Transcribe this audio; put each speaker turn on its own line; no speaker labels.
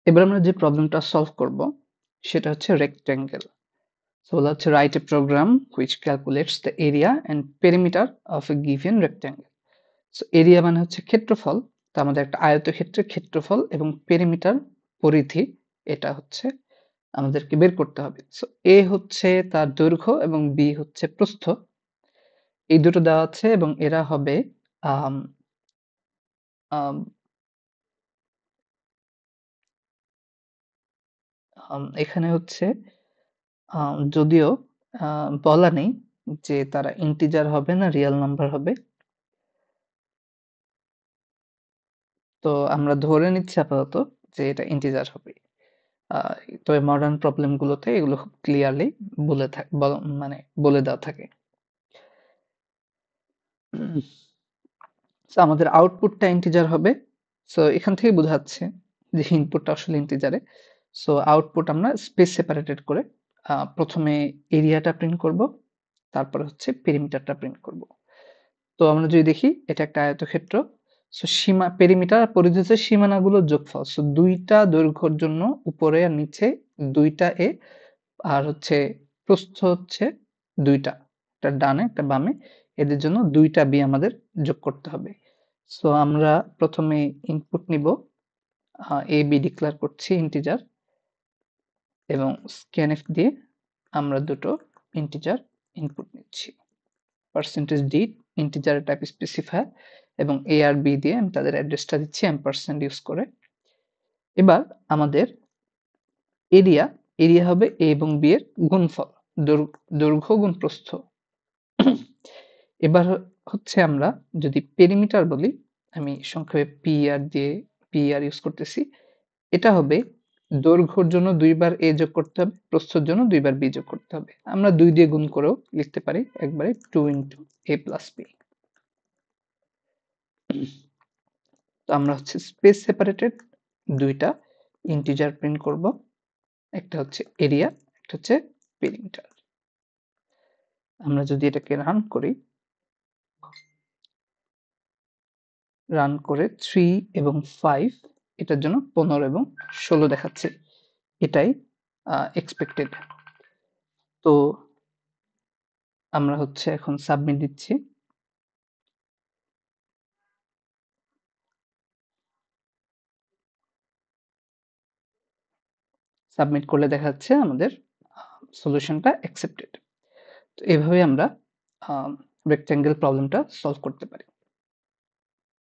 এবার আমরা যে প্রবলেমটা সলভ করব সেটা হচ্ছে রেক্টেঙ্গেল। সো বলা হচ্ছে write a program which calculates the area and perimeter of a given rectangle. So area মানে হচ্ছে ক্ষেত্রফল। তো আমাদের একটা আয়তক্ষেত্রের ক্ষেত্রফল এবং পেরিমিটার পরিধি, এটা হচ্ছে আমাদেরকে বের করতে হবে। সো এ হচ্ছে তার দৈর্ঘ্য এবং বি হচ্ছে প্রস্থ। এই দুটো দেওয়া আছে এবং এরা হবে আম, আম, এখানে হচ্ছে যদিও বলা নেই যে তারা ইন্টিজার হবে না রিয়েল নাম্বার হবে, তো আমরা ধরে নিচ্ছি আপাতত যে এটা ইন্টিজার হবে। আহ, তবে মডার্ন প্রবলেম গুলোতে এগুলো খুব ক্লিয়ারলি মানে বলে দেওয়া থাকে। So, আমাদের আউটপুটটা ইন্টিজার হবে। সো এখান থেকে বোঝা যাচ্ছে যে ইনপুটটা আসলে ইন্টিজারে। সো আউটপুট আমরা স্পেস সেপারেটেড করে প্রথমে এরিয়াটা প্রিন্ট করব, তারপরে হচ্ছে পেরিমিটারটা প্রিন্ট করব। তো আমরা যদি দেখি এটা একটা আয়তক্ষেত্র। সো সীমা পেরিমিটার আর পরিধি হচ্ছে সীমানাগুলোর যোগফল। সো দুইটা দৈর্ঘ্যের জন্য উপরে আর নিচে দুইটা এ, আর হচ্ছে প্রস্থ হচ্ছে দুইটা, একটা ডানে একটা বামে, এদের জন্য দুইটা বি আমাদের যোগ করতে হবে। সো আমরা প্রথমে ইনপুট নিব, এ বি ডিক্লেয়ার করছি ইন্টিজার, এবং স্ক্যানএফ দিয়ে আমরা দুটো ইন্টিজার ইনপুট নিচ্ছি। Percentage D integer type specifier, এবং এ আর বি দিয়ে আমি তাদের অ্যাড্রেসটা দিচ্ছি এম্পারসেন্ট ইউজ করে। এবার আমাদের এরিয়া, এরিয়া হবে এ এবং বি এর গুণফল, দৈর্ঘ্য গুণ প্রস্থ। এবার হচ্ছে আমরা যদি পেরিমিটার বলি, আমি সংক্ষেপে পি আর ইউজ করতেছি, এটা হবে দৈর্ঘ্যের জন্য দুইবার এ যোগ করতে হবে, প্রস্থের জন্য দুইবার বি যোগ করতে হবে। আমরা 2 দিয়ে গুণ করেও লিখতে পারি একবারে 2 ইন্টু এ প্লাস বি। তো আমরা হচ্ছে স্পেস সেপারেটেড দুইটা ইন্টিজার প্রিন্ট করব, একটা হচ্ছে এরিয়া, একটা হচ্ছে পেরিমিটার। আমরা যদি এটাকে রান করি, রান করে 3 এবং 5 এটার জন্য 15 এবং 16 দেখাচ্ছে, এটাই এক্সপেক্টেড। তো আমরা হচ্ছে এখন সাবমিট দিচ্ছি। সাবমিট করলে দেখা যাচ্ছে আমাদের সলিউশনটা অ্যাকসেপ্টেড। তো এভাবে আমরা রেক্ট্যাঙ্গেল প্রবলেমটা সলভ করতে পারি।